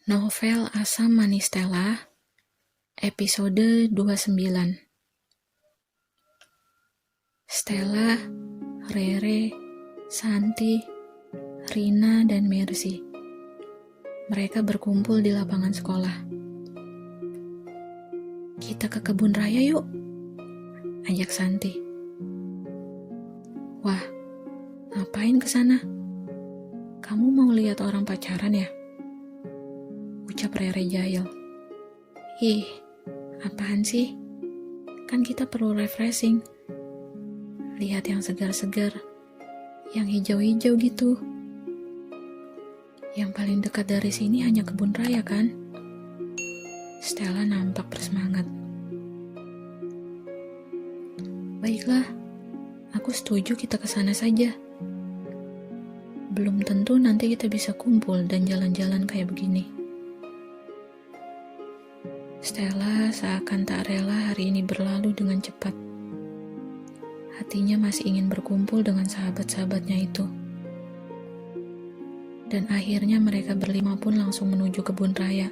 Novel Asam Manis Stella, episode 29. Stella, Rere, Santi, Rina, dan Mercy. Mereka berkumpul di lapangan sekolah. "Kita ke kebun raya yuk," ajak Santi. "Wah, ngapain ke sana? Kamu mau lihat orang pacaran ya?" ucap Rere jahil. "Ih, apaan sih? Kan kita perlu refreshing. Lihat yang segar-segar, yang hijau-hijau gitu. Yang paling dekat dari sini hanya kebun raya kan?" Stella nampak bersemangat. "Baiklah, aku setuju kita ke sana saja. Belum tentu nanti kita bisa kumpul dan jalan-jalan kayak begini." Stella seakan tak rela hari ini berlalu dengan cepat. Hatinya masih ingin berkumpul dengan sahabat-sahabatnya itu. Dan akhirnya mereka berlima pun langsung menuju kebun raya,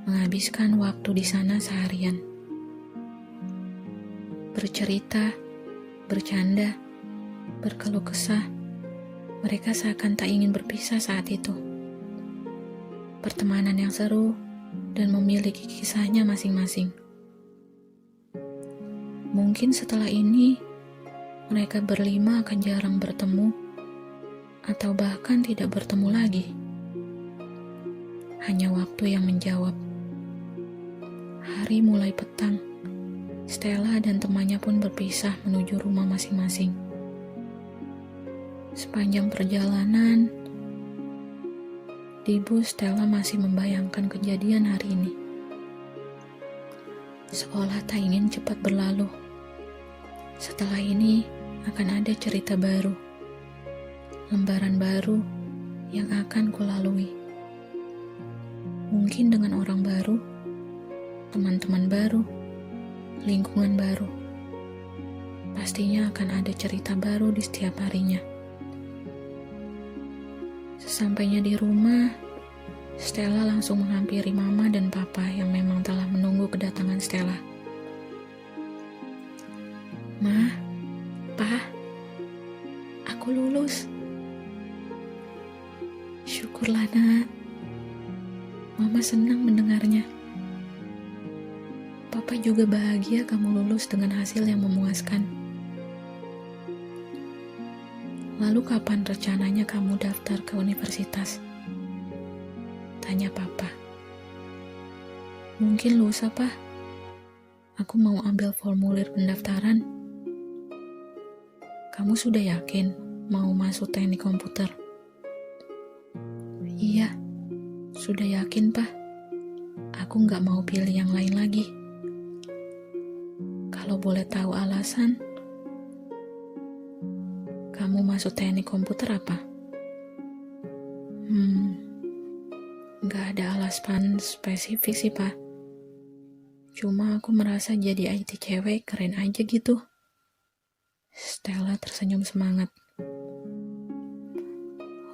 menghabiskan waktu di sana seharian. Bercerita, bercanda, berkeluh kesah, mereka seakan tak ingin berpisah saat itu. Pertemanan yang seru dan memiliki kisahnya masing-masing. Mungkin setelah ini, mereka berlima akan jarang bertemu, atau bahkan tidak bertemu lagi. Hanya waktu yang menjawab. Hari mulai petang. Stella dan temannya pun berpisah menuju rumah masing-masing. Sepanjang perjalanan, di bus Stella masih membayangkan kejadian hari ini. Seolah tak ingin cepat berlalu. Setelah ini akan ada cerita baru, lembaran baru yang akan kulalui. Mungkin dengan orang baru, teman-teman baru, lingkungan baru. Pastinya akan ada cerita baru di setiap harinya. Sesampainya di rumah, Stella langsung menghampiri Mama dan Papa yang memang telah menunggu kedatangan Stella. "Ma, Pa, aku lulus." "Syukurlah, Nak." Mama senang mendengarnya. "Papa juga bahagia kamu lulus dengan hasil yang memuaskan." "Lalu kapan rencananya kamu daftar ke universitas?" tanya Papa. "Mungkin lusa, Pa. Aku mau ambil formulir pendaftaran." "Kamu sudah yakin mau masuk teknik komputer?" "Iya, sudah yakin, Pa. Aku nggak mau pilih yang lain lagi." "Kalau boleh tahu alasan, kamu masuk teknik komputer apa?" Nggak ada alasan spesifik sih, Pa. Cuma aku merasa jadi IT cewek keren aja gitu." Stella tersenyum semangat.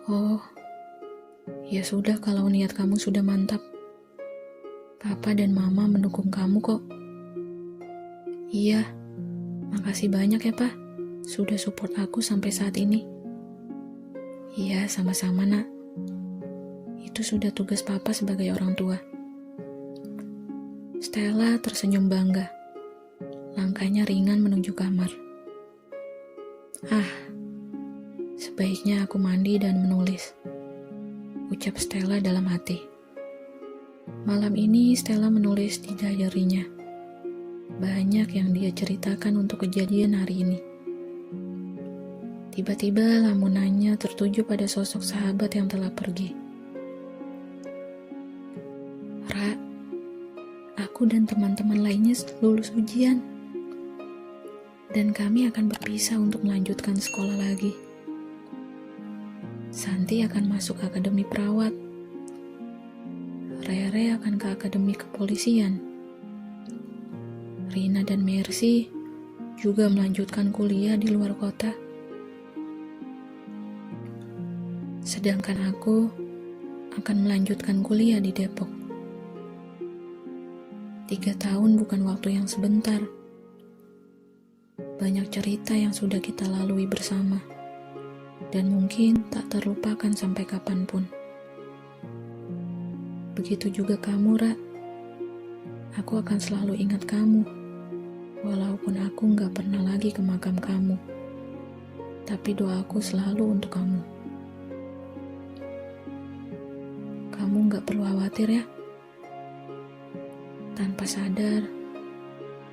"Oh, ya sudah kalau niat kamu sudah mantap. Papa dan Mama mendukung kamu kok." "Iya, makasih banyak ya, Pa. Sudah support aku sampai saat ini." "Iya, sama-sama, Nak. Itu sudah tugas Papa sebagai orang tua." Stella tersenyum bangga. Langkahnya ringan menuju kamar. Sebaiknya aku mandi dan menulis," ucap Stella dalam hati. Malam ini Stella menulis di diary-nya. Banyak yang dia ceritakan untuk kejadian hari ini. Tiba-tiba lamunannya tertuju pada sosok sahabat yang telah pergi. "Ra, aku dan teman-teman lainnya lulus ujian. Dan kami akan berpisah untuk melanjutkan sekolah lagi. Santi akan masuk akademi perawat. Rere akan ke akademi kepolisian. Rina dan Mercy juga melanjutkan kuliah di luar kota. Sedangkan aku akan melanjutkan kuliah di Depok. 3 tahun bukan waktu yang sebentar. Banyak cerita yang sudah kita lalui bersama, dan mungkin tak terlupakan sampai kapanpun. Begitu juga kamu, Ra. Aku akan selalu ingat kamu, walaupun aku gak pernah lagi ke makam kamu. Tapi doaku selalu untuk kamu. Kamu gak perlu khawatir ya. Tanpa sadar,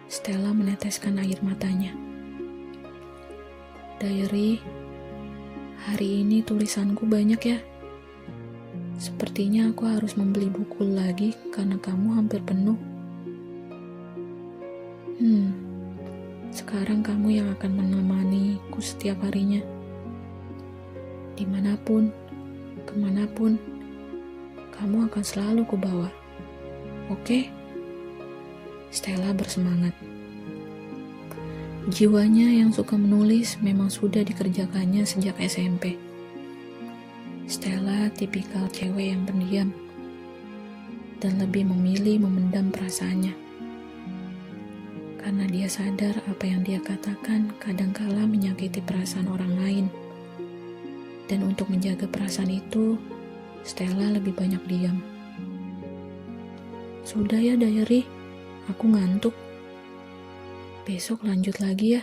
Stella meneteskan air matanya. Diary, hari ini tulisanku banyak ya. Sepertinya aku harus membeli buku lagi karena kamu hampir penuh. Sekarang kamu yang akan menemaniku setiap harinya. Dimanapun, kemanapun, kamu akan selalu kubawa. Oke? Stella bersemangat. Jiwanya yang suka menulis memang sudah dikerjakannya sejak SMP. Stella tipikal cewek yang pendiam dan lebih memilih memendam perasaannya. Karena dia sadar apa yang dia katakan kadangkala menyakiti perasaan orang lain. Dan untuk menjaga perasaan itu, Stella lebih banyak diam. Sudah ya, Diary, aku ngantuk. Besok lanjut lagi ya.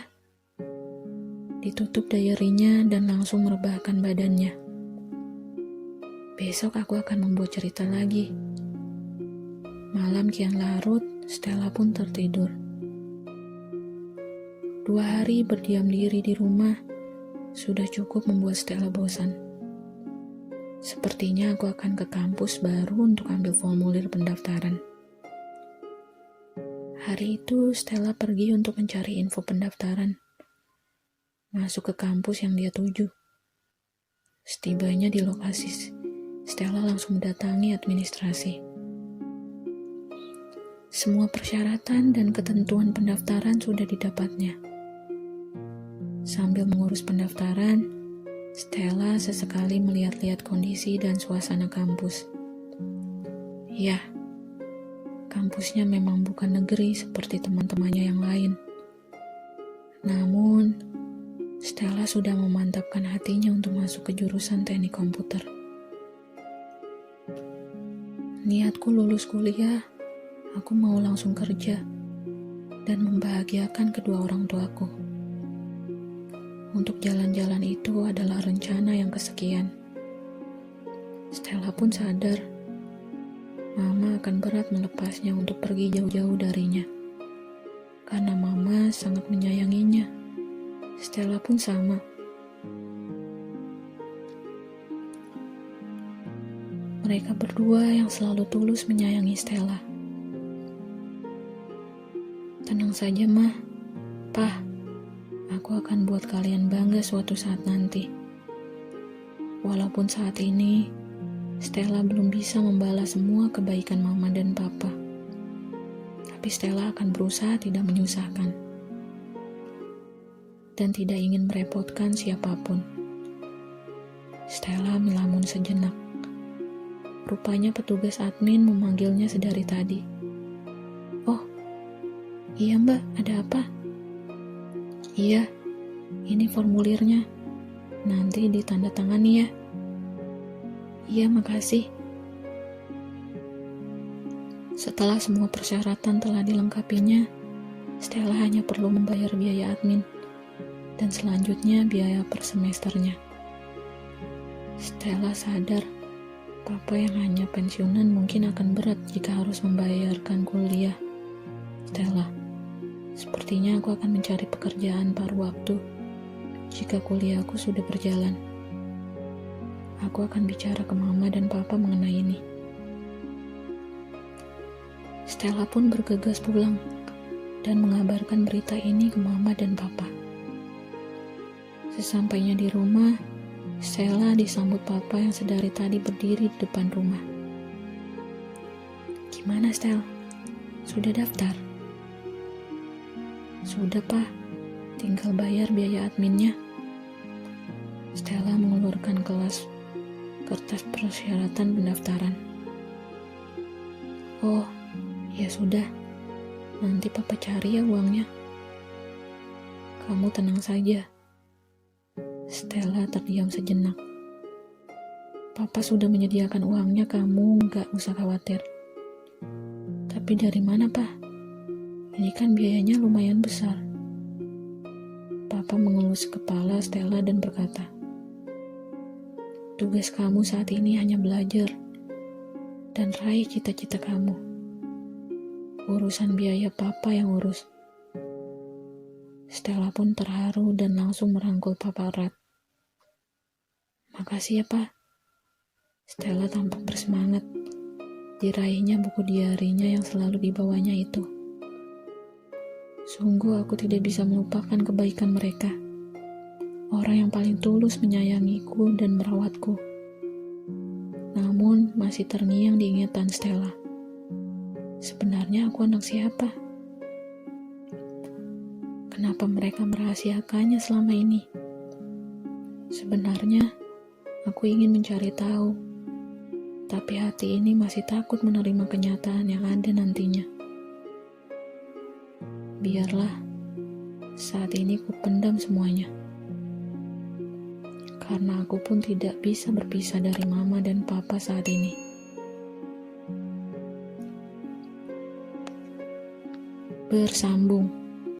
Ditutup diary-nya dan langsung merebahkan badannya. Besok aku akan membuat cerita lagi. Malam kian larut, Stella pun tertidur. 2 hari berdiam diri di rumah sudah cukup membuat Stella bosan. Sepertinya aku akan ke kampus baru untuk ambil formulir pendaftaran. Hari itu Stella pergi untuk mencari info pendaftaran. Masuk ke kampus yang dia tuju. Setibanya di lokasi, Stella langsung mendatangi administrasi. Semua persyaratan dan ketentuan pendaftaran sudah didapatnya. Sambil mengurus pendaftaran, Stella sesekali melihat-lihat kondisi dan suasana kampus. Ya, kampusnya memang bukan negeri seperti teman-temannya yang lain. Namun, Stella sudah memantapkan hatinya untuk masuk ke jurusan teknik komputer. Niatku lulus kuliah, aku mau langsung kerja dan membahagiakan kedua orang tuaku. Untuk jalan-jalan itu adalah rencana yang kesekian. Stella pun sadar Mama akan berat melepasnya untuk pergi jauh-jauh darinya. Karena Mama sangat menyayanginya. Stella pun sama. Mereka berdua yang selalu tulus menyayangi Stella. Tenang saja, Ma. Pah, aku akan buat kalian bangga suatu saat nanti. Walaupun saat ini Stella belum bisa membalas semua kebaikan Mama dan Papa. Tapi Stella akan berusaha tidak menyusahkan. Dan tidak ingin merepotkan siapapun. Stella melamun sejenak. Rupanya petugas admin memanggilnya sedari tadi. Oh, iya Mbak, ada apa? Iya, ini formulirnya. Nanti ditandatangani ya. Iya, makasih. Setelah semua persyaratan telah dilengkapinya, Stella hanya perlu membayar biaya admin dan selanjutnya biaya per semesternya. Stella sadar, Papa yang hanya pensiunan mungkin akan berat jika harus membayarkan kuliah. Stella, sepertinya aku akan mencari pekerjaan paruh waktu jika kuliahku sudah berjalan. Aku akan bicara ke Mama dan Papa mengenai ini. Stella pun bergegas pulang dan mengabarkan berita ini ke Mama dan Papa. Sesampainya di rumah, Stella disambut Papa yang sedari tadi berdiri di depan rumah. Gimana, Stella? Sudah daftar? Sudah, Pak. Tinggal bayar biaya adminnya. Stella mengeluarkan kelas kertas persyaratan pendaftaran. Oh, ya sudah. Nanti papa cari ya uangnya. Kamu tenang saja. Stella terdiam sejenak. Papa sudah menyediakan uangnya, kamu gak usah khawatir. Tapi dari mana, Pak? Ini kan biayanya lumayan besar. Papa mengelus kepala Stella dan berkata, tugas kamu saat ini hanya belajar dan raih cita-cita kamu. Urusan biaya papa yang urus. Stella pun terharu dan langsung merangkul papa erat. Makasih ya, Pak. Stella tampak bersemangat. Diraihnya buku diarinya yang selalu dibawanya itu. Sungguh aku tidak bisa melupakan kebaikan mereka. Orang yang paling tulus menyayangiku dan merawatku. Namun masih terngiang di ingatan Stella. Sebenarnya aku anak siapa? Kenapa mereka merahasiakannya selama ini? Sebenarnya aku ingin mencari tahu, tapi hati ini masih takut menerima kenyataan yang ada nantinya. Biarlah, saat ini ku pendam semuanya. Karena aku pun tidak bisa berpisah dari mama dan papa saat ini. Bersambung.